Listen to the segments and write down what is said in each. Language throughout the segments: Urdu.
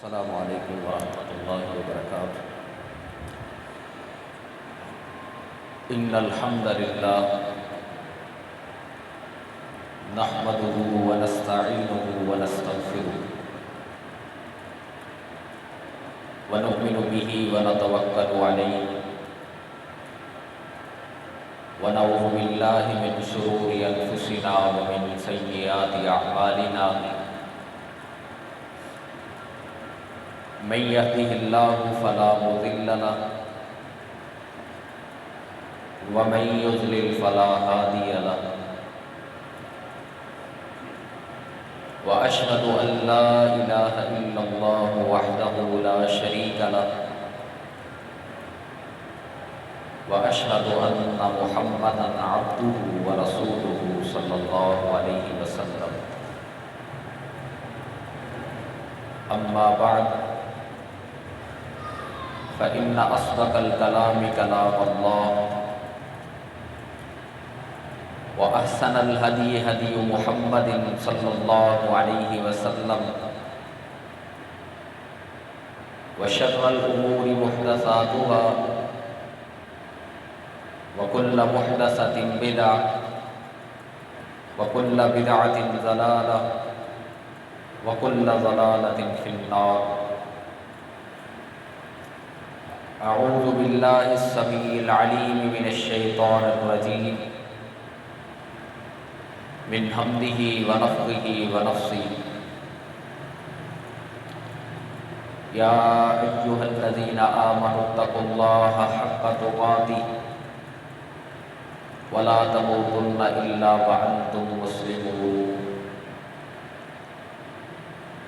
السلام علیکم ورحمۃ اللہ وبرکاتہ۔ ان الحمد للہ نحمده ونستعینه ونستغفره ونؤمن به ونتوکل علیہ ونعوذ باللہ من شرور انفسنا ومن سیئات اعمالنا من يهده الله فلا مضل له ومن يضلل فلا هادي له وأشهد أن لا إله إلا الله وحده لا شريك له وأشهد أن محمدا عبده ورسوله صلى الله عليه وسلم أما بعد فإن أصدق الكلام كلام الله وأحسن الهدي هدي محمد صلى الله عليه وسلم وشر الأمور محدثاتها وكل محدثة بدعة وكل بدعة ضلالة وكل ضلالة في النار۔ أعوذ بالله السميع العليم من الشيطان الرجيم من حمده ونفخه ونفثه۔ يا أيها الذين آمنوا اتقوا الله حق تقاته ولا تموتن إلا وأنتم مسلمون۔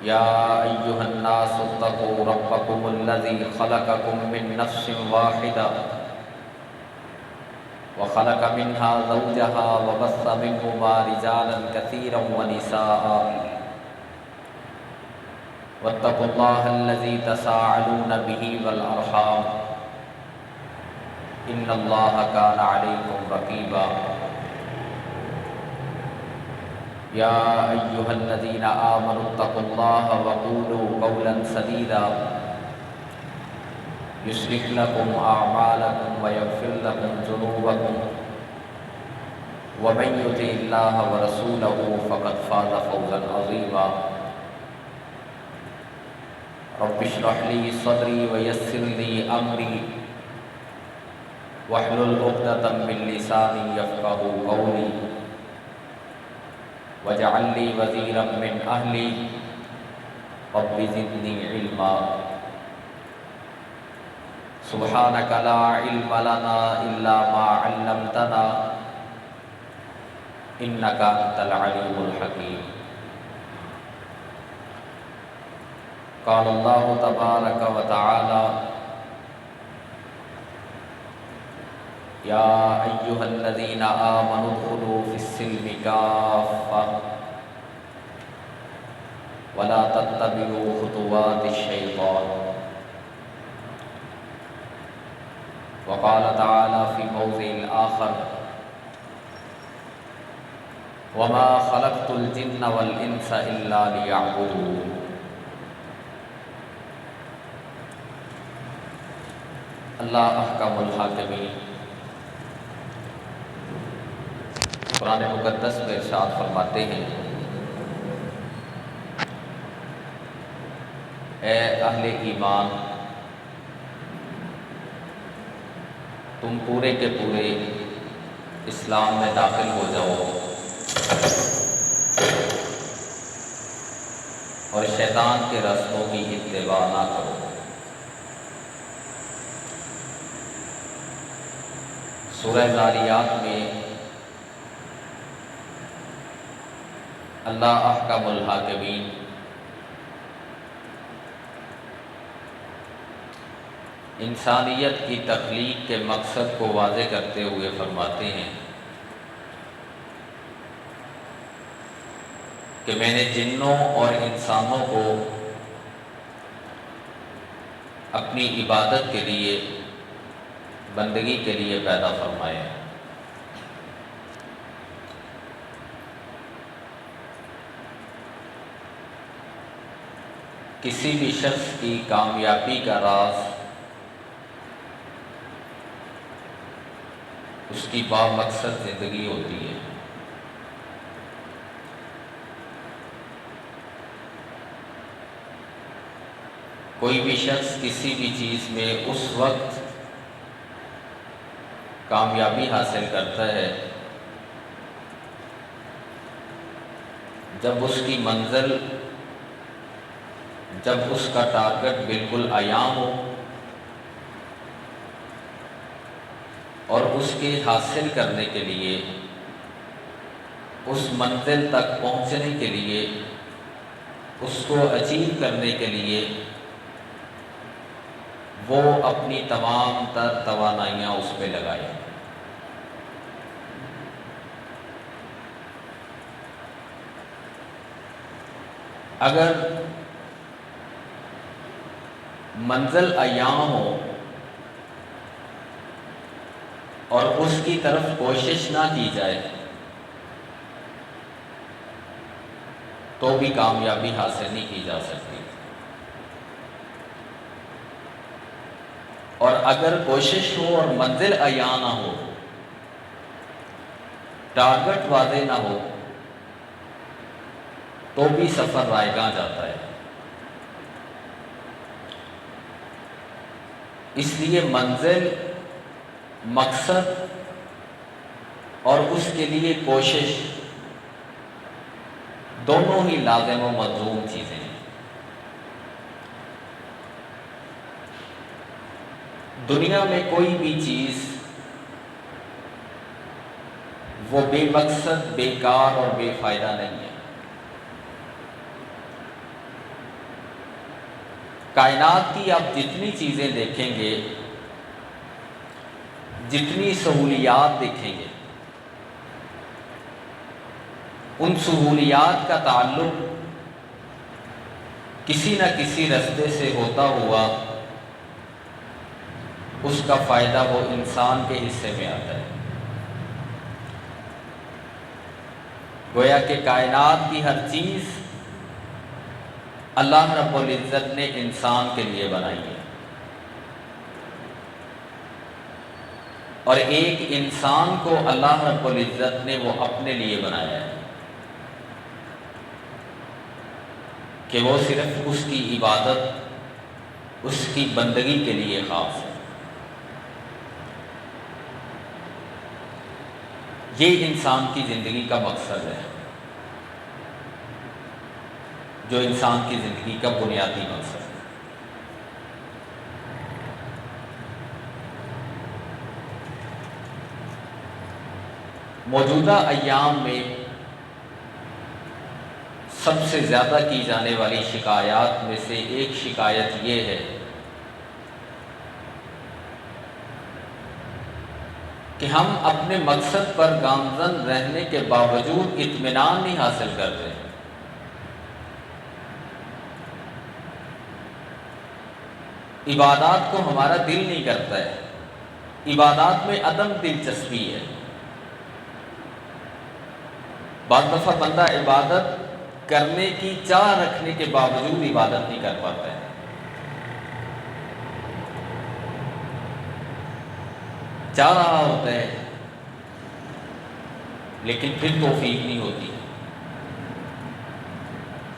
يا أيها الناس اتقوا ربكم الذي خلقكم من نفس واحدة وخلق منها زوجها وبث منهما رجالا كثيرا ونساء واتقوا الله الذي تساءلون به والأرحام إن الله كان عليكم رقيبا۔ يا أيها الذين آمنوا اتقوا الله وقولوا قولا سديدا يصلح لكم أعمالكم ويغفر لكم ذنوبكم ومن يطع الله ورسوله فقد فاز فوزا عظيما۔ رب اشرح لي صدري ويسر لي أمري واحلل عقدة من لساني يفقهوا قولي واجعل لي وزيرا من أهلي رب زدني علما۔ سبحانك لا علم لنا إلا ما علمتنا إنك أنت العليم الحكيم۔ قال الله تبارك وتعالى: يا أيها الذين آمنوا ادخلوا في السلم كافة ولا تتبعوا خطوات الشيطان۔ وقال تعالى في موضع آخر: وما خلقت الجن والإنس إلا ليعبدون۔ اللہ احکم الحاکمین قرآن مقدس میں ارشاد فرماتے ہیں: اے اہل ایمان، تم پورے کے پورے اسلام میں داخل ہو جاؤ اور شیطان کے راستوں کی اتباع نہ کرو۔ سورہ ذاریات میں اللہ احکم الحاکمین انسانیت کی تخلیق کے مقصد کو واضح کرتے ہوئے فرماتے ہیں کہ میں نے جنوں اور انسانوں کو اپنی عبادت کے لیے، بندگی کے لیے پیدا فرمایا۔ کسی بھی شخص کی کامیابی کا راز اس کی بامقصد زندگی ہوتی ہے۔ کوئی بھی شخص کسی بھی چیز میں اس وقت کامیابی حاصل کرتا ہے جب اس کی منزل، جب اس کا ٹارگٹ بالکل عیاں ہو اور اس کے حاصل کرنے کے لیے، اس منزل تک پہنچنے کے لیے، اس کو اچیو کرنے کے لیے وہ اپنی تمام تر توانائیاں اس پہ لگائے۔ اگر منزل عیاں ہو اور اس کی طرف کوشش نہ کی جائے تو بھی کامیابی حاصل نہیں کی جا سکتی، اور اگر کوشش ہو اور منزل عیاں نہ ہو، ٹارگٹ واضح نہ ہو تو بھی سفر رائگاں جاتا ہے۔ اس لیے منزل، مقصد اور اس کے لیے کوشش دونوں ہی لازم و ملزوم چیزیں ہیں۔ دنیا میں کوئی بھی چیز وہ بے مقصد، بیکار اور بے فائدہ نہیں ہے۔ کائنات کی آپ جتنی چیزیں دیکھیں گے، جتنی سہولیات دیکھیں گے، ان سہولیات کا تعلق کسی نہ کسی رستے سے ہوتا ہوا اس کا فائدہ وہ انسان کے حصے میں آتا ہے۔ گویا کہ کائنات کی ہر چیز اللہ رب العزت نے انسان کے لیے بنائی ہے، اور ایک انسان کو اللہ رب العزت نے وہ اپنے لیے بنایا ہے کہ وہ صرف اس کی عبادت، اس کی بندگی کے لیے خاص ہے۔ یہ انسان کی زندگی کا مقصد ہے، جو انسان کی زندگی کا بنیادی مقصد ہے۔ موجودہ ایام میں سب سے زیادہ کی جانے والی شکایات میں سے ایک شکایت یہ ہے کہ ہم اپنے مقصد پر گامزن رہنے کے باوجود اطمینان نہیں حاصل کرتے۔ عبادات کو ہمارا دل نہیں کرتا ہے، عبادات میں عدم دلچسپی ہے۔ بعض دفعہ بندہ عبادت کرنے کی چاہ رکھنے کے باوجود عبادت نہیں کر پاتا ہے۔ چاہ رہا ہوتا ہے لیکن پھر توفیق نہیں ہوتی،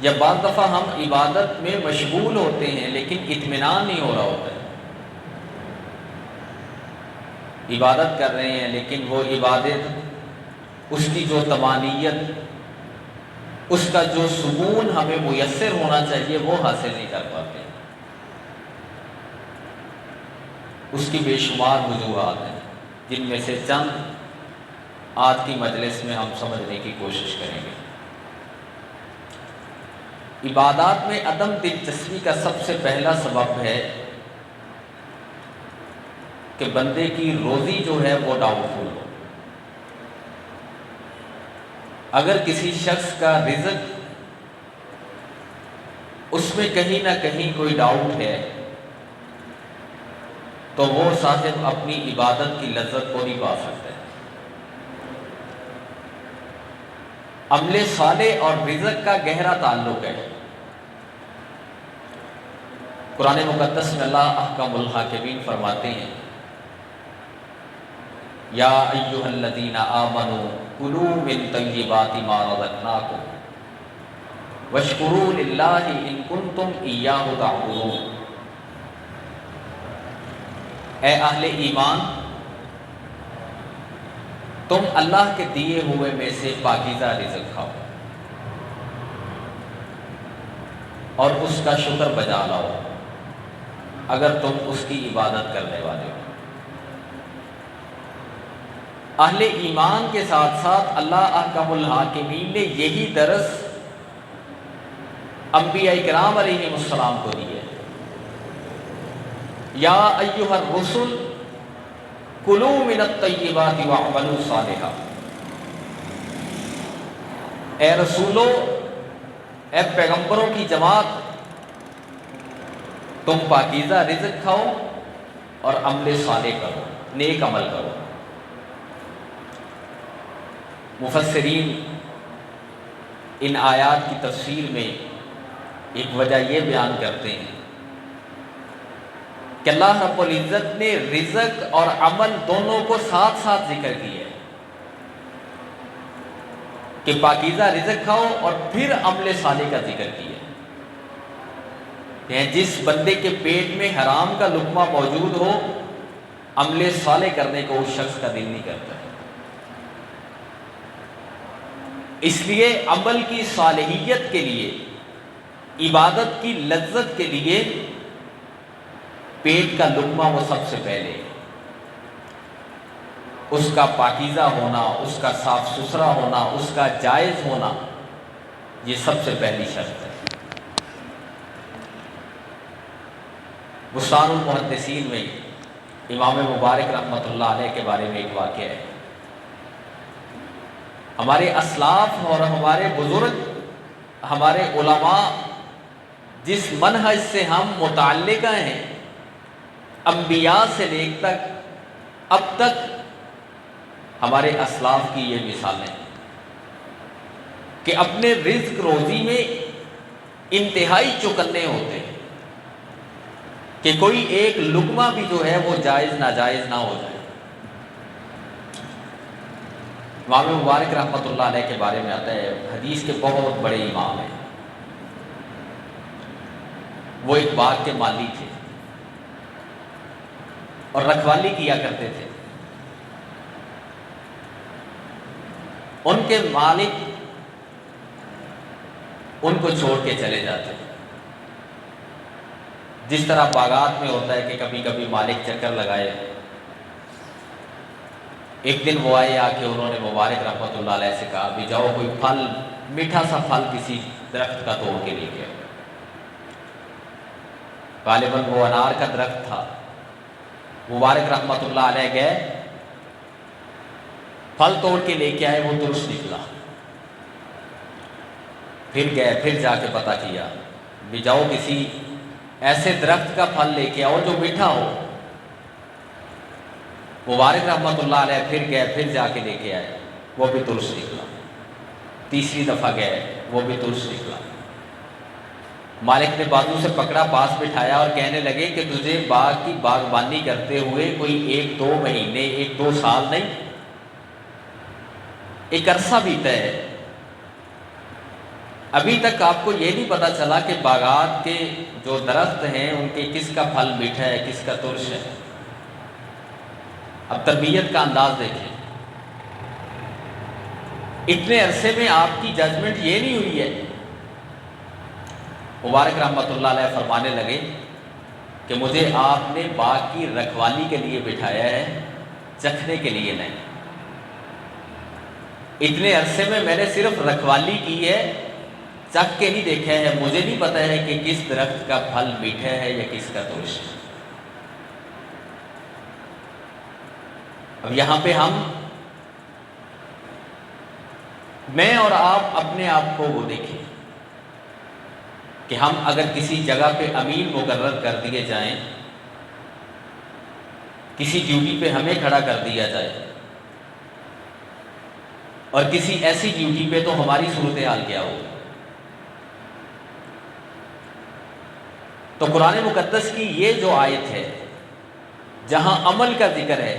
یا بعض دفعہ ہم عبادت میں مشغول ہوتے ہیں لیکن اطمینان نہیں ہو رہا ہوتا ہے۔ عبادت کر رہے ہیں لیکن وہ عبادت، اس کی جو طمانینت، اس کا جو سکون ہمیں میسر ہونا چاہیے وہ حاصل نہیں کر پاتے۔ اس کی بے شمار وجوہات ہیں، جن میں سے چند آج کی مجلس میں ہم سمجھنے کی کوشش کریں گے۔ عبادات میں عدم دلچسپی کا سب سے پہلا سبب ہے کہ بندے کی روزی جو ہے وہ ڈاؤٹ فل ہو۔ اگر کسی شخص کا رزق، اس میں کہیں نہ کہیں کوئی ڈاؤٹ ہے تو وہ صاحب اپنی عبادت کی لذت کو نہیں پا سکتا ہے۔ عمل صالح اور رزق کا گہرا تعلق ہے۔ قرآن مقدس میں اللہ احکم الحاکمین فرماتے ہیں یا ایھا الذین آمنوا کلوا من طیبات ما رزقناکم واشکروا للہ ان کنتم ایاہ تعبدون۔ اے اہل ایمان، تم اللہ کے دیے ہوئے میں سے پاکیزہ رزق کھاؤ اور اس کا شکر بجا لاؤ اگر تم اس کی عبادت کرنے والے ہو۔ اہل ایمان کے ساتھ ساتھ اللہ احکم الحاکمین نے یہی درس انبیاء کرام علیہ السلام کو دی ہے۔ یا ایھا الرسل کلوا من الطیبات واعملوا صالحا۔ اے رسولو، اے پیغمبروں کی جماعت، تم پاکیزہ رزق کھاؤ اور عمل صالح کرو، نیک عمل کرو۔ مفسرین ان آیات کی تفسیر میں ایک وجہ یہ بیان کرتے ہیں کہ اللہ رب العزت نے رزق اور عمل دونوں کو ساتھ ساتھ ذکر کیا ہے کہ پاکیزہ رزق کھاؤ اور پھر عمل صالح کا ذکر کیا ہے۔ جس بندے کے پیٹ میں حرام کا لقمہ موجود ہو، عمل صالح کرنے کو اس شخص کا دل نہیں کرتا ہے۔ اس لیے عمل کی صالحیت کے لیے، عبادت کی لذت کے لیے پیٹ کا لقمہ وہ سب سے پہلے، اس کا پاکیزہ ہونا، اس کا صاف ستھرا ہونا، اس کا جائز ہونا، یہ سب سے پہلی شرط ہے۔ بستان المحدثین میں امام مبارک رحمۃ اللہ علیہ کے بارے میں ایک واقعہ ہے۔ ہمارے اسلاف اور ہمارے بزرگ، ہمارے علماء جس منہج سے ہم متعلقہ ہیں، انبیاء سے لے تک اب تک ہمارے اسلاف کی یہ مثالیں کہ اپنے رزق روزی میں انتہائی چوکنے ہوتے ہیں کہ کوئی ایک لقمہ بھی جو ہے وہ جائز ناجائز نہ ہو جائے۔ امام مبارک رحمۃ اللہ علیہ کے بارے میں آتا ہے، حدیث کے بہت بڑے امام ہیں۔ وہ ایک باغ کے مالی تھے اور رکھوالی کیا کرتے تھے۔ ان کے مالک ان کو چھوڑ کے چلے جاتے، جس طرح باغات میں ہوتا ہے کہ کبھی کبھی مالک چکر لگائے۔ ایک دن وہ آئے، آ کے انہوں نے مبارک رحمۃ اللہ علیہ سے کہا بھی جاؤ کوئی پھل، میٹھا سا پھل کسی درخت کا توڑ کے لے کے آؤ۔ غالباً وہ انار کا درخت تھا۔ مبارک رحمۃ اللہ علیہ گئے، پھل توڑ کے لے کے آئے، وہ درست نکلا۔ پھر گئے، پھر جا کے پتہ کیا بھی جاؤ کسی ایسے درخت کا پھل لے کے آؤ جو میٹھا ہو۔ مبارک رحمۃ اللہ علیہ پھر گئے، پھر جا کے لے کے آئے، وہ بھی درست نکلا۔ تیسری دفعہ گئے، وہ بھی درست نکلا۔ مالک نے بازو سے پکڑا، پاس بٹھایا اور کہنے لگے کہ تجھے باغ کی باغبانی کرتے ہوئے کوئی 1-2 مہینے 1-2 سال نہیں، ایک عرصہ بیتا ہے، ابھی تک آپ کو یہ نہیں پتا چلا کہ باغات کے جو درخت ہیں ان کے کس کا پھل میٹھا ہے، کس کا ترش ہے۔ اب تربیت کا انداز دیکھیں، اتنے عرصے میں آپ کی ججمنٹ یہ نہیں ہوئی ہے۔ مبارک رحمۃ اللہ علیہ فرمانے لگے کہ مجھے آپ نے باغ کی رکھوالی کے لیے بٹھایا ہے، چکھنے کے لیے نہیں۔ اتنے عرصے میں میں نے صرف رکھوالی کی ہے، چکھ کے نہیں دیکھا ہے، مجھے نہیں پتا ہے کہ کس درخت کا پھل میٹھا ہے یا کس کا ترش ہے۔ اب یہاں پہ میں اور آپ اپنے آپ کو وہ دیکھیں کہ ہم اگر کسی جگہ پہ امین مقرر کر دیے جائیں، کسی ڈیوٹی پہ ہمیں کھڑا کر دیا جائے اور کسی ایسی ڈیوٹی پہ، تو ہماری صورتحال کیا ہوگی؟ تو قرآن مقدس کی یہ جو آیت ہے جہاں عمل کا ذکر ہے،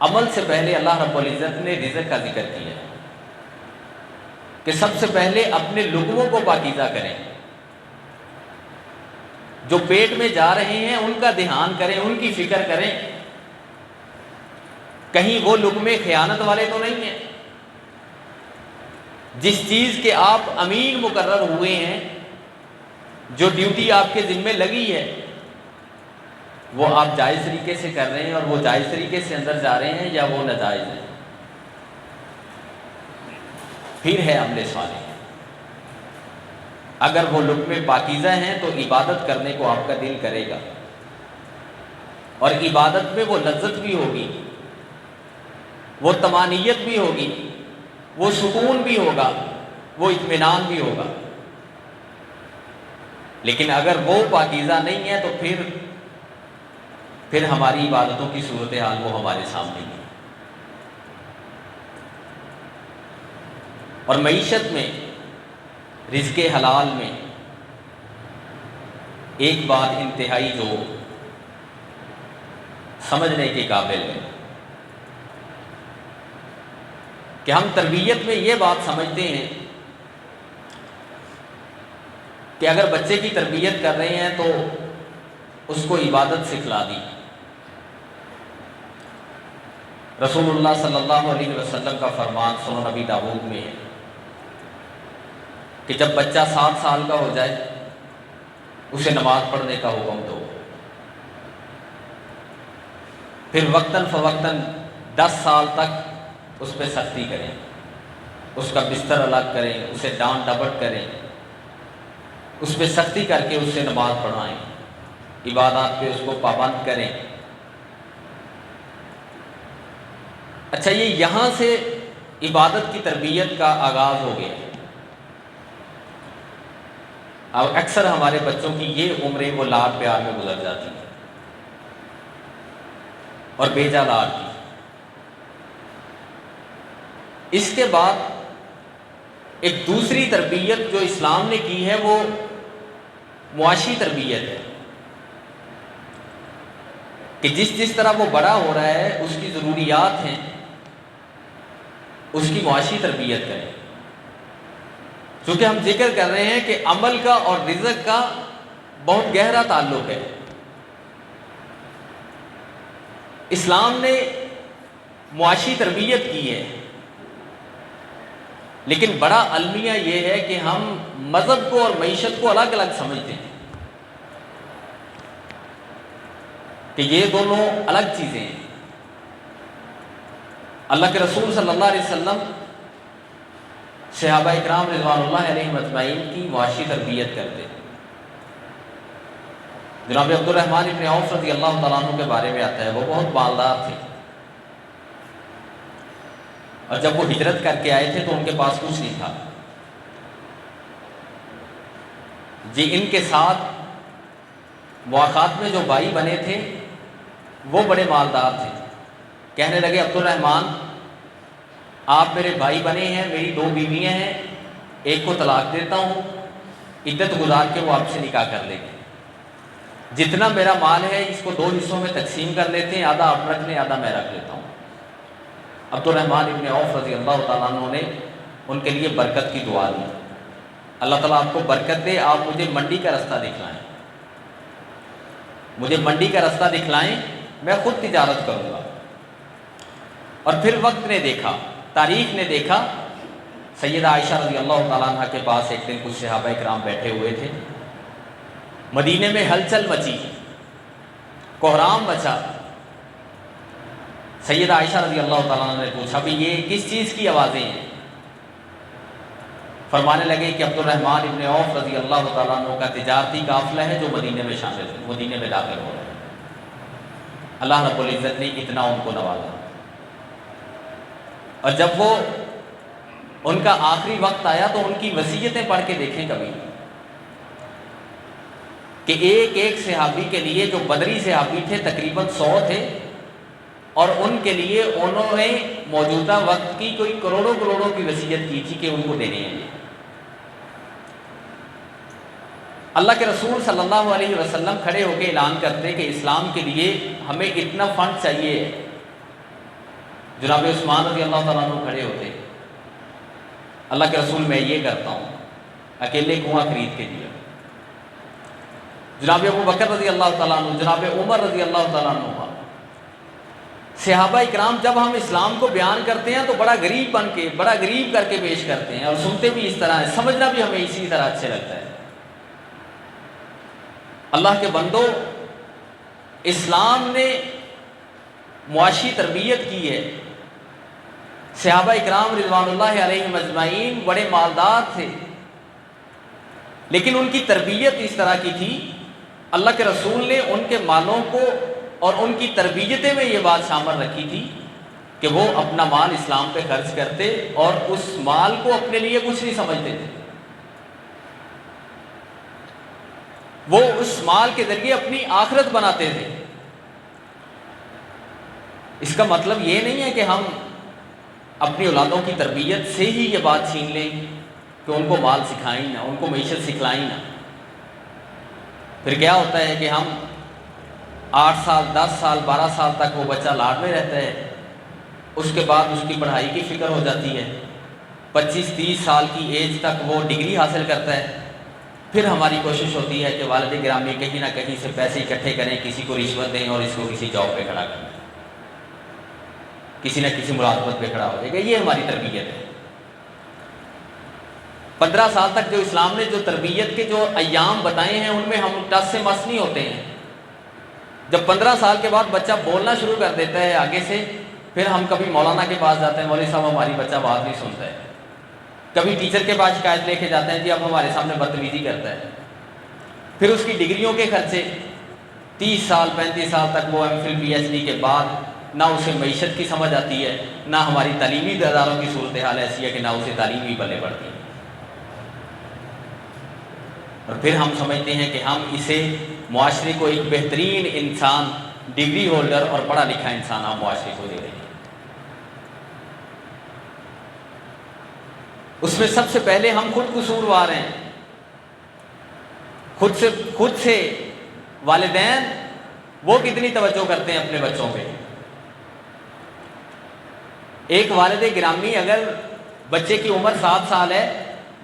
عمل سے پہلے اللہ رب العزت نے رزق کا ذکر کیا کہ سب سے پہلے اپنے لقموں کو پاکیزہ کریں، جو پیٹ میں جا رہے ہیں ان کا دھیان کریں، ان کی فکر کریں، کہیں وہ لقمے خیانت والے تو نہیں ہیں۔ جس چیز کے آپ امین مقرر ہوئے ہیں، جو ڈیوٹی آپ کے ذمے لگی ہے، وہ آپ جائز طریقے سے کر رہے ہیں اور وہ جائز طریقے سے اندر جا رہے ہیں یا وہ ناجائز ہیں۔ پھر ہے عمل صالح، اگر وہ لقمے پاکیزہ ہیں تو عبادت کرنے کو آپ کا دل کرے گا، اور عبادت میں وہ لذت بھی ہوگی، وہ طمانینت بھی ہوگی، وہ سکون بھی ہوگا، وہ اطمینان بھی ہوگا۔ لیکن اگر وہ پاکیزہ نہیں ہے تو پھر ہماری عبادتوں کی صورتحال وہ ہمارے سامنے ہے۔ اور معیشت میں، رزق حلال میں ایک بات انتہائی جو سمجھنے کے قابل ہے کہ ہم تربیت میں یہ بات سمجھتے ہیں کہ اگر بچے کی تربیت کر رہے ہیں تو اس کو عبادت سکھلا دی۔ رسول اللہ صلی اللہ علیہ وسلم کا فرمان سنن نبی داؤد میں ہے کہ جب بچہ 7 سال کا ہو جائے اسے نماز پڑھنے کا حکم دو، پھر وقتاً فوقتاً 10 سال تک اس پہ سختی کریں، اس کا بستر الگ کریں، اسے ڈانٹ ڈپٹ کریں، اس پہ سختی کر کے اس سے نماز پڑھائیں، عبادات پہ اس کو پابند کریں۔ اچھا، یہ یہاں سے عبادت کی تربیت کا آغاز ہو گیا۔ اب اکثر ہمارے بچوں کی یہ عمریں وہ لاڈ پیار میں گزر جاتی ہیں اور بیجا لاڈ کی۔ اس کے بعد ایک دوسری تربیت جو اسلام نے کی ہے وہ معاشی تربیت ہے کہ جس طرح وہ بڑا ہو رہا ہے اس کی ضروریات ہیں، اس کی معاشی تربیت کریں۔ چونکہ ہم ذکر کر رہے ہیں کہ عمل کا اور رزق کا بہت گہرا تعلق ہے۔ اسلام نے معاشی تربیت کی ہے، لیکن بڑا المیہ یہ ہے کہ ہم مذہب کو اور معیشت کو الگ الگ سمجھتے ہیں کہ یہ دونوں الگ چیزیں ہیں۔ اللہ کے رسول صلی اللہ علیہ وسلم صحابہ اکرام رضوان اللہ علیہم اجمعین کی معاشی تربیت کرتے۔ جناب عبد الرحمن ابن عوف رضی اللہ تعالیٰ عنہ کے بارے میں آتا ہے، وہ بہت مالدار تھے، اور جب وہ ہجرت کر کے آئے تھے تو ان کے پاس کچھ نہیں تھا۔ جی ان کے ساتھ مواقعات میں جو بھائی بنے تھے وہ بڑے مالدار تھے، کہنے لگے عبد الرحمن آپ میرے بھائی بنے ہیں، میری 2 بیویاں ہیں، ایک کو طلاق دیتا ہوں، عدت گزار کے وہ آپ سے نکاح کر لے گی، جتنا میرا مال ہے اس کو 2 حصوں میں تقسیم کر لیتے ہیں، آدھا آپ رکھ لیں آدھا میں رکھ لیتا ہوں۔ عبد الرحمن ابن عوف رضی اللہ تعالیٰ عنہ نے ان کے لیے برکت کی دعا دی، اللہ تعالیٰ آپ کو برکت دے، آپ مجھے منڈی کا رستہ دکھلائیں، مجھے منڈی کا رستہ دکھلائیں، میں خود تجارت کروں گا۔ اور پھر وقت نے دیکھا، تاریخ نے دیکھا، سیدہ عائشہ رضی اللہ تعالیٰ عنہ کے پاس ایک دن کچھ صحابہ اکرام بیٹھے ہوئے تھے، مدینے میں ہلچل مچی، کوہرام مچا۔ سیدہ عائشہ رضی اللہ تعالیٰ عنہ نے پوچھا بھی یہ کس چیز کی آوازیں ہیں؟ فرمانے لگے کہ عبد الرحمن ابن عوف رضی اللہ تعالیٰ عنہ کا تجارتی قافلہ ہے جو مدینے میں شامل ہے، مدینے میں داخل ہو رہا ہے۔ اللہ رب العزت نے اتنا ان کو نوازا، اور جب وہ ان کا آخری وقت آیا تو ان کی وصیتیں پڑھ کے دیکھیں کبھی کہ ایک ایک صحابی کے لیے، جو بدری صحابی تھے تقریباً 100 تھے، اور ان کے لیے انہوں نے موجودہ وقت کی کوئی کروڑوں کروڑوں کی وصیت کی تھی کہ ان کو دینے ہیں۔ اللہ کے رسول صلی اللہ علیہ وسلم کھڑے ہو کے اعلان کرتے کہ اسلام کے لیے ہمیں اتنا فنڈ چاہیے. جناب عثمان رضی اللہ تعالیٰ عنہ کھڑے ہوتے, اللہ کے رسول میں یہ کرتا ہوں, اکیلے کنواں خرید کے دیا. جناب ابو بکر رضی اللہ تعالیٰ عنہ, جناب عمر رضی اللہ تعالیٰ عنہ, صحابہ اکرام جب ہم اسلام کو بیان کرتے ہیں تو بڑا غریب بن کے, بڑا غریب کر کے پیش کرتے ہیں, اور سنتے بھی اس طرح ہیں, سمجھنا بھی ہمیں اسی طرح اچھے لگتا ہے. اللہ کے بندو, اسلام نے معاشی تربیت کی ہے. صحابہ اکرام رضوان اللہ علیہم اجمعین بڑے مالدار تھے, لیکن ان کی تربیت اس طرح کی تھی, اللہ کے رسول نے ان کے مالوں کو اور ان کی تربیتیں میں یہ بات شامل رکھی تھی کہ وہ اپنا مال اسلام پہ خرچ کرتے اور اس مال کو اپنے لیے کچھ نہیں سمجھتے تھے. وہ اس مال کے ذریعے اپنی آخرت بناتے تھے. اس کا مطلب یہ نہیں ہے کہ ہم اپنی اولادوں کی تربیت سے ہی یہ بات چھین لیں کہ ان کو مال سکھائیں نہ, ان کو معیشت سکھلائیں نہ. پھر کیا ہوتا ہے کہ ہم 8 سال 10 سال 12 سال تک وہ بچہ لاڈ میں رہتا ہے, اس کے بعد اس کی پڑھائی کی فکر ہو جاتی ہے, 25-30 سال کی ایج تک وہ ڈگری حاصل کرتا ہے. پھر ہماری کوشش ہوتی ہے کہ والد گرامی کہیں نہ کہیں سے پیسے اکٹھے کریں, کسی کو رشوت دیں اور اس کو کسی جاب پہ کھڑا کریں, کسی نہ کسی ملازمت پہ کھڑا ہو جائے گا. یہ ہماری تربیت ہے. 15 سال تک جو اسلام نے جو تربیت کے جو ایام بتائے ہیں ان میں ہم ٹس سے مس نہیں ہوتے ہیں. جب 15 سال کے بعد بچہ بولنا شروع کر دیتا ہے آگے سے, پھر ہم کبھی مولانا کے پاس جاتے ہیں, مولوی صاحب ہماری بچہ بات نہیں سنتا ہے. کبھی ٹیچر کے پاس شکایت لے کے جاتے ہیں, جی اب ہمارے سامنے بدتمیزی کرتا ہے. پھر اس کی ڈگریوں کے خرچے, 30 سال 35 سال تک وہ M Phil P H D کے بعد نہ اسے معیشت کی سمجھ آتی ہے, نہ ہماری تعلیمی اداروں کی صورتحال ایسی ہے کہ نہ اسے تعلیم ہی پلے پڑتی ہے. اور پھر ہم سمجھتے ہیں کہ ہم اسے معاشرے کو ایک بہترین انسان, ڈگری ہولڈر اور پڑھا لکھا انسان ہم معاشرے کو دے رہے ہیں. اس میں سب سے پہلے ہم خود قصوروار ہیں. خود سے والدین وہ کتنی توجہ کرتے ہیں اپنے بچوں پہ. ایک والد گرامی اگر بچے کی عمر 7 سال ہے,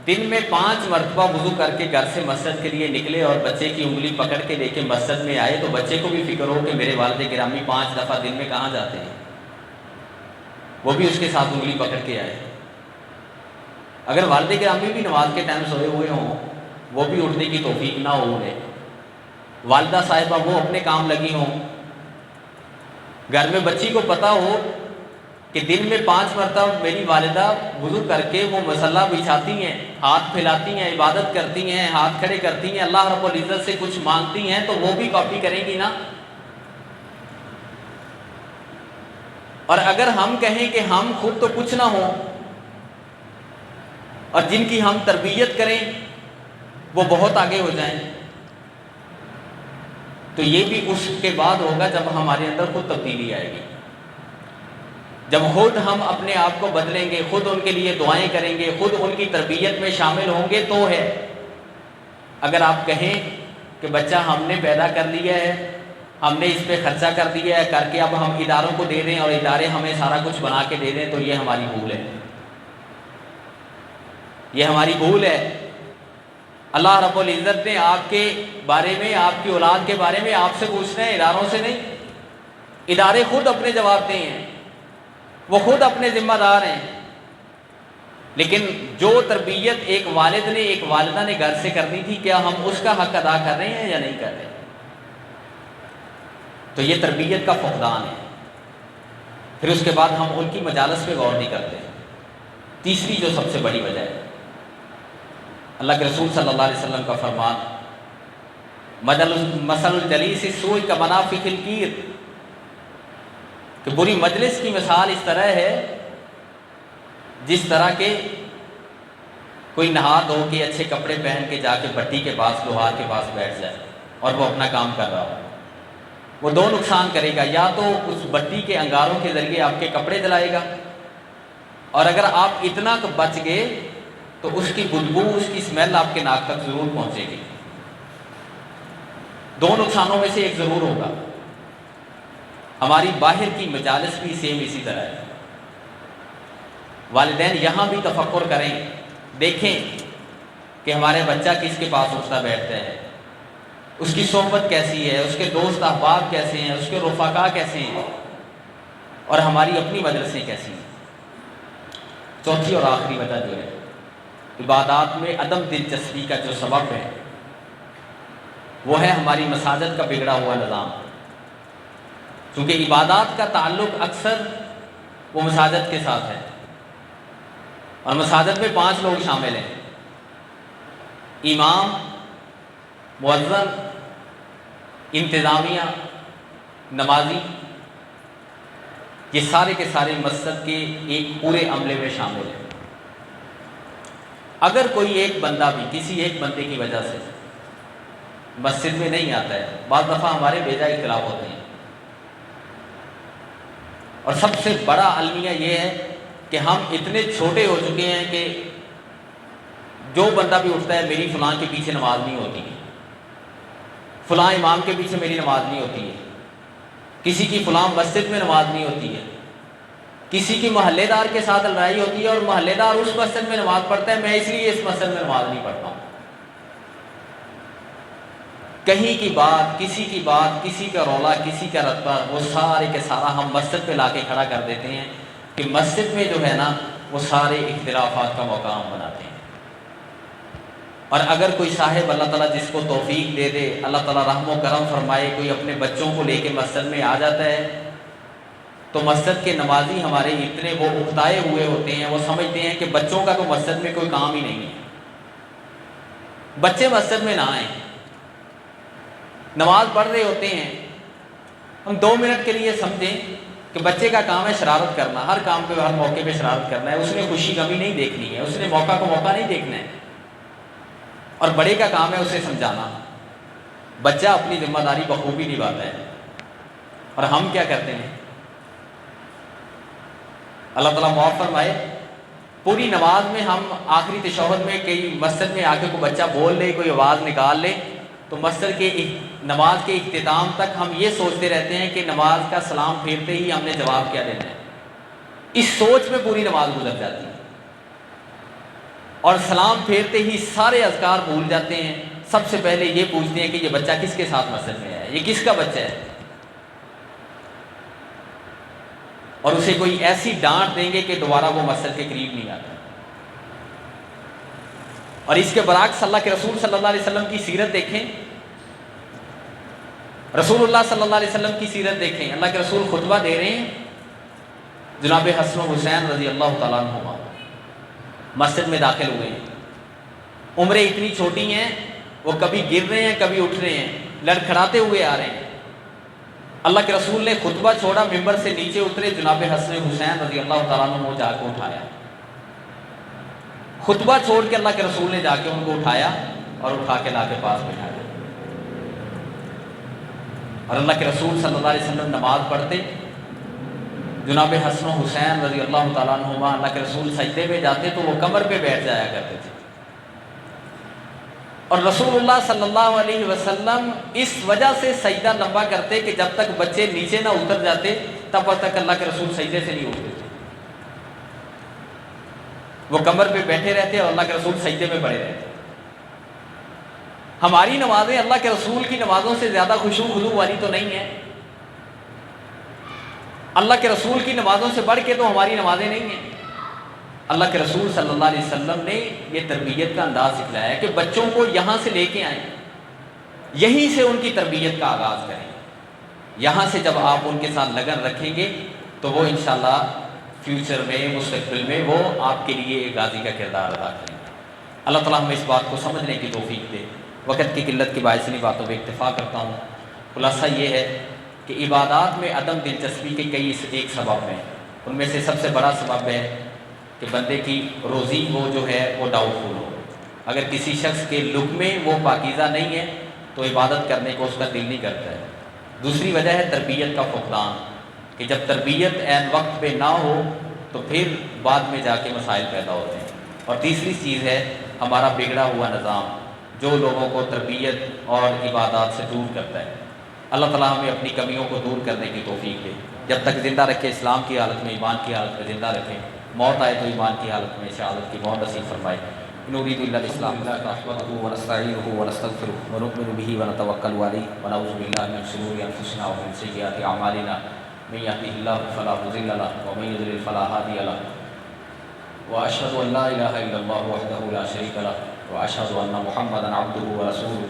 دن میں 5 مرتبہ وضو کر کے گھر سے مسجد کے لیے نکلے اور بچے کی انگلی پکڑ کے لے کے مسجد میں آئے, تو بچے کو بھی فکر ہو کہ میرے والد گرامی 5 دفعہ دن میں کہاں جاتے ہیں, وہ بھی اس کے ساتھ انگلی پکڑ کے آئے. اگر والد گرامی بھی نماز کے ٹائم سوئے ہوئے ہوں, وہ بھی اٹھنے کی توفیق نہ ہو انہیں, والدہ صاحبہ وہ اپنے کام لگی ہوں, گھر میں بچی کو پتہ ہو کہ دن میں 5 مرتبہ میری والدہ وضو کر کے وہ مصلی بچھاتی ہیں, ہاتھ پھیلاتی ہیں, عبادت کرتی ہیں, ہاتھ کھڑے کرتی ہیں, اللہ رب العزت سے کچھ مانگتی ہیں, تو وہ بھی کاپی کریں گی نا. اور اگر ہم کہیں کہ ہم خود تو کچھ نہ ہوں اور جن کی ہم تربیت کریں وہ بہت آگے ہو جائیں, تو یہ بھی اس کے بعد ہوگا جب ہمارے اندر خود تبدیلی آئے گی, جب خود ہم اپنے آپ کو بدلیں گے, خود ان کے لیے دعائیں کریں گے, خود ان کی تربیت میں شامل ہوں گے تو ہے. اگر آپ کہیں کہ بچہ ہم نے پیدا کر لیا ہے, ہم نے اس پہ خرچہ کر دیا ہے, کر کے اب ہم اداروں کو دے دیں اور ادارے ہمیں سارا کچھ بنا کے دے دیں, تو یہ ہماری بھول ہے, یہ ہماری بھول ہے. اللہ رب العزت نے آپ کے بارے میں, آپ کی اولاد کے بارے میں آپ سے پوچھنا ہے, اداروں سے نہیں. ادارے خود اپنے جواب دیں ہیں, وہ خود اپنے ذمہ دار ہیں. لیکن جو تربیت ایک والد نے, ایک والدہ نے گھر سے کرنی تھی, کیا ہم اس کا حق ادا کر رہے ہیں یا نہیں کر رہے؟ تو یہ تربیت کا فقدان ہے. پھر اس کے بعد ہم ان کی مجالس پہ غور نہیں کرتے. تیسری جو سب سے بڑی وجہ ہے, اللہ کے رسول صلی اللہ علیہ وسلم کا فرمان, مثل الجلیس السوء کمنافخ الکیر, کہ بری مجلس کی مثال اس طرح ہے جس طرح کے کوئی نہا دھو کے اچھے کپڑے پہن کے جا کے بھٹی کے پاس, لوہار کے پاس بیٹھ جائے اور وہ اپنا کام کر رہا ہو. وہ 2 نقصان کرے گا, یا تو اس بھٹی کے انگاروں کے ذریعے آپ کے کپڑے جلائے گا, اور اگر آپ اتنا بچ گئے تو اس کی بدبو, اس کی اسمیل آپ کے ناک تک ضرور پہنچے گی. دو نقصانوں میں سے ایک ضرور ہوگا. ہماری باہر کی مجالس بھی سیم اسی طرح ہے. والدین یہاں بھی تفکر کریں، دیکھیں کہ ہمارے بچہ کس کے پاس اٹھتا بیٹھتا ہے، اس کی صحبت کیسی ہے، اس کے دوست احباب کیسے ہیں، اس کے رفقا کیسے ہیں، اور ہماری اپنی مدرسیں کیسی ہیں. چوتھی اور آخری وجہ جو ہے عبادات میں عدم دلچسپی کا جو سبب ہے وہ ہے ہماری مساجد کا بگڑا ہوا نظام. کیونکہ عبادات کا تعلق اکثر وہ مساجد کے ساتھ ہے، اور مساجد میں 5 لوگ شامل ہیں: امام، مؤذن، انتظامیہ، نمازی. یہ سارے کے سارے مسجد کے ایک پورے عملے میں شامل ہیں. اگر کوئی ایک بندہ بھی کسی ایک بندے کی وجہ سے مسجد میں نہیں آتا ہے، بعض دفعہ ہمارے بیجا اختلاف ہوتے ہیں، اور سب سے بڑا المیہ یہ ہے کہ ہم اتنے چھوٹے ہو چکے ہیں کہ جو بندہ بھی اٹھتا ہے میری فلاں کے پیچھے نماز نہیں ہوتی ہے، فلاں امام کے پیچھے میری نماز نہیں ہوتی ہے، کسی کی فلاں مسجد میں نماز نہیں ہوتی ہے، کسی کی محلے دار کے ساتھ لڑائی ہوتی ہے اور محلے دار اس مسجد میں نماز پڑھتا ہے، میں اس لیے اس مسجد میں نماز نہیں پڑھتا ہوں. کہیں کی بات، کسی کا رولا، کسی کا رتبہ، وہ سارے کے سارا ہم مسجد پہ لا کے کھڑا کر دیتے ہیں کہ مسجد میں جو ہے نا وہ سارے اختلافات کا مقام بناتے ہیں. اور اگر کوئی صاحب اللہ تعالیٰ جس کو توفیق دے دے، اللہ تعالیٰ رحم و کرم فرمائے، کوئی اپنے بچوں کو لے کے مسجد میں آ جاتا ہے تو مسجد کے نمازی ہمارے اتنے وہ اکتائے ہوئے ہوتے ہیں، وہ سمجھتے ہیں کہ بچوں کا تو مسجد میں کوئی کام ہی نہیں ہے، بچے مسجد میں نہ آئیں. نماز پڑھ رہے ہوتے ہیں، ہم 2 منٹ کے لیے سمجھیں کہ بچے کا کام ہے شرارت کرنا، ہر کام پہ ہر موقع پہ شرارت کرنا ہے، اس نے خوشی کمی نہیں دیکھنی ہے، اس نے موقع کو موقع نہیں دیکھنا ہے. اور بڑے کا کام ہے اسے سمجھانا. بچہ اپنی ذمہ داری بخوبی نبھاتا ہے، اور ہم کیا کرتے ہیں؟ اللہ تعالیٰ معاف فرمائے، پوری نماز میں ہم آخری تشہد میں کئی مسجد میں آ کے کوئی بچہ بول لے، کوئی آواز نکال لے، تو مسجد کے نماز کے اختتام تک ہم یہ سوچتے رہتے ہیں کہ نماز کا سلام پھیرتے ہی ہم نے جواب کیا دینا ہے. اس سوچ میں پوری نماز گزر جاتی ہے، اور سلام پھیرتے ہی سارے اذکار بھول جاتے ہیں. سب سے پہلے یہ پوچھتے ہیں کہ یہ بچہ کس کے ساتھ مسجد میں ہے، یہ کس کا بچہ ہے، اور اسے کوئی ایسی ڈانٹ دیں گے کہ دوبارہ وہ مسجد کے قریب نہیں آتا. اور اس کے برعکس اللہ کے رسول صلی اللہ علیہ وسلم کی سیرت دیکھیں، رسول اللہ صلی اللہ علیہ وسلم کی سیرت دیکھیں. اللہ کے رسول خطبہ دے رہے ہیں، جناب حسن و حسین رضی اللہ تعالیٰ عنہما مسجد میں داخل ہوئے ہیں. عمریں اتنی چھوٹی ہیں، وہ کبھی گر رہے ہیں کبھی اٹھ رہے ہیں، لڑکھڑاتے ہوئے آ رہے ہیں. اللہ کے رسول نے خطبہ چھوڑا، ممبر سے نیچے اترے، جناب حسن حسین رضی اللہ تعالیٰ عنہ جا کے اٹھایا. خطبہ چھوڑ کے اللہ کے رسول نے جا کے ان کو اٹھایا اور اٹھا کے لا کے پاس بٹھایا. اور اللہ کے رسول صلی اللہ علیہ وسلم نماز پڑھتے، جناب حسن حسین رضی اللہ تعالیٰ عنہما اللہ کے رسول سجدے میں جاتے تو وہ کمر پہ بیٹھ جایا کرتے تھے. اور رسول اللہ صلی اللہ علیہ وسلم اس وجہ سے سجدہ لمبا کرتے کہ جب تک بچے نیچے نہ اتر جاتے تب تک اللہ کے رسول سجدے سے نہیں اٹھتے تھے. وہ کمر پہ بیٹھے رہتے اور اللہ کے رسول سجدے میں پڑے رہتے. ہماری نمازیں اللہ کے رسول کی نمازوں سے زیادہ خشوع خضوع والی تو نہیں ہیں. اللہ کے رسول کی نمازوں سے بڑھ کے تو ہماری نمازیں نہیں ہیں. اللہ کے رسول صلی اللہ علیہ وسلم نے یہ تربیت کا انداز سکھلایا ہے کہ بچوں کو یہاں سے لے کے آئیں، یہیں سے ان کی تربیت کا آغاز کریں. یہاں سے جب آپ ان کے ساتھ لگن رکھیں گے تو وہ انشاءاللہ فیوچر میں، مستقبل میں وہ آپ کے لیے ایک غازی کا کردار ادا کریں گے. اللہ تعالیٰ ہمیں اس بات کو سمجھنے کی توفیق دے. وقت کی قلت کی باعث انہی باتوں پہ اکتفا کرتا ہوں. خلاصہ یہ ہے کہ عبادات میں عدم دلچسپی کے کئی ایک سبب ہیں. ان میں سے سب سے بڑا سبب ہے کہ بندے کی روزی وہ جو ہے وہ ڈاؤٹ فل ہو. اگر کسی شخص کے لقمے وہ پاکیزہ نہیں ہے تو عبادت کرنے کو اس کا دل نہیں کرتا ہے. دوسری وجہ ہے تربیت کا فقدان، کہ جب تربیت عین وقت پہ نہ ہو تو پھر بعد میں جا کے مسائل پیدا ہوتے ہیں. اور تیسری چیز ہے ہمارا بگڑا ہوا نظام. جو لوگوں کو تربیت اور عبادات سے دور کرتا ہے۔ اللہ تعالیٰ ہمیں اپنی کمیوں کو دور کرنے کی توفیق دے، جب تک زندہ رکھے اسلام کی حالت میں، ایمان کی حالت میں زندہ رکھے، موت آئے تو ایمان کی حالت میں شہادت کی موت نصیب فرمائے۔ نريد إلا الإصلاح نحمده ونستعينه ونستغفره ونؤمن به ونتوكل عليه ونعوذ بالله من شرور أنفسنا ومن سيئات أعمالنا من يهده الله فلا مضل له ومن يضلل فلا هادي له وأشهد أن لا إله إلا الله وحده لا شريك له وأشهد أن محمدا عبده ورسوله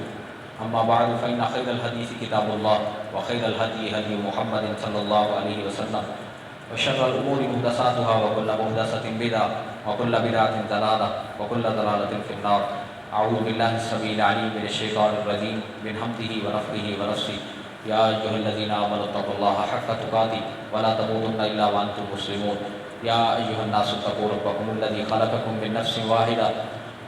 أما بعد فإن خير الحديث كتاب الله وخير الهدي هدي محمد صلى الله عليه وسلم وشر الأمور محدثاتها وكل محدثة بدعة وكل بدعة ضلالة وكل ضلالة في النار۔ أعوذ بالله السميع العليم من الشيطان الرجيم من همزه ونفخه ونفثه۔ يا أيها الذين آمنوا اتقوا الله حق تقاته ولا تموتن إلا وأنتم مسلمون۔ يا أيها الناس اتقوا ربكم الذي خلقكم من نفس واحدة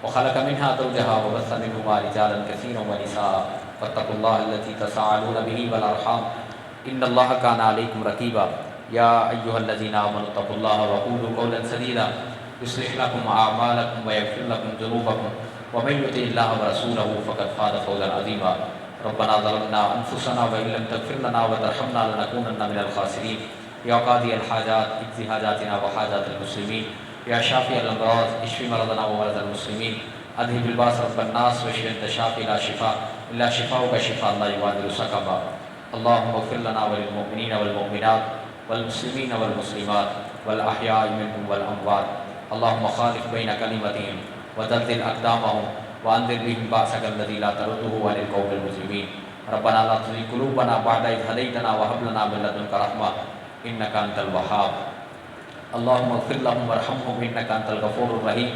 وخلق منها زوجها وبث منهما رجالا كثيرا ونساء واتقوا الله الذي تساءلون به والأرحام إن الله كان عليكم رقيبا۔ يا أيها الذين آمنوا اتقوا الله وقولوا قولا سديدا يصلح لكم أعمالكم ويغفر لكم ذنوبكم ومن يطع الله ورسوله فقد فاز فوزا عظيما۔ ربنا ظلمنا أنفسنا وإن لم تغفر لنا وترحمنا لنكونن من الخاسرين۔ يا قاضي الحاجات اقض حاجاتنا وحاجات المسلمين۔ يا شافي الأمراض اشف مرضنا ومرضى المسلمين۔ أذهب الباس رب الناس واشف أنت الشافي لا شفاء إلا شفاؤك شفاء لا يغادر سقما۔ اللهم اغفر لنا وللمؤمنين والمؤمنات والمسلمين والمسلمات والأحياء منهم والأموات۔ اللهم خالف بين كلمتهم وزلزل أقدامهم وأنذر بهم بأسك الذي لا ترده عن القوم المجرمين۔ ربنا لا تزغ قلوبنا بعد إذ هديتنا وهب لنا من لدنك رحمة إنك أنت الوهاب۔ اللهم اغفر لهم وارحمهم إنك أنت الغفور الرحيم۔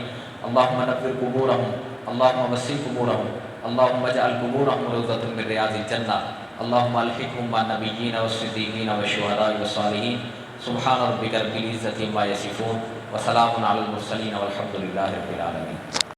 اللهم نور قبورهم، اللهم وسع قبورهم، اللهم اجعل قبورهم روضة من رياض الجنة، اللهم الحقهم مع النبيين والصديقين والشهداء والصالحين۔ سبحان ربك رب العزة عما يصفون وسلام على المرسلين والحمد لله رب العالمين۔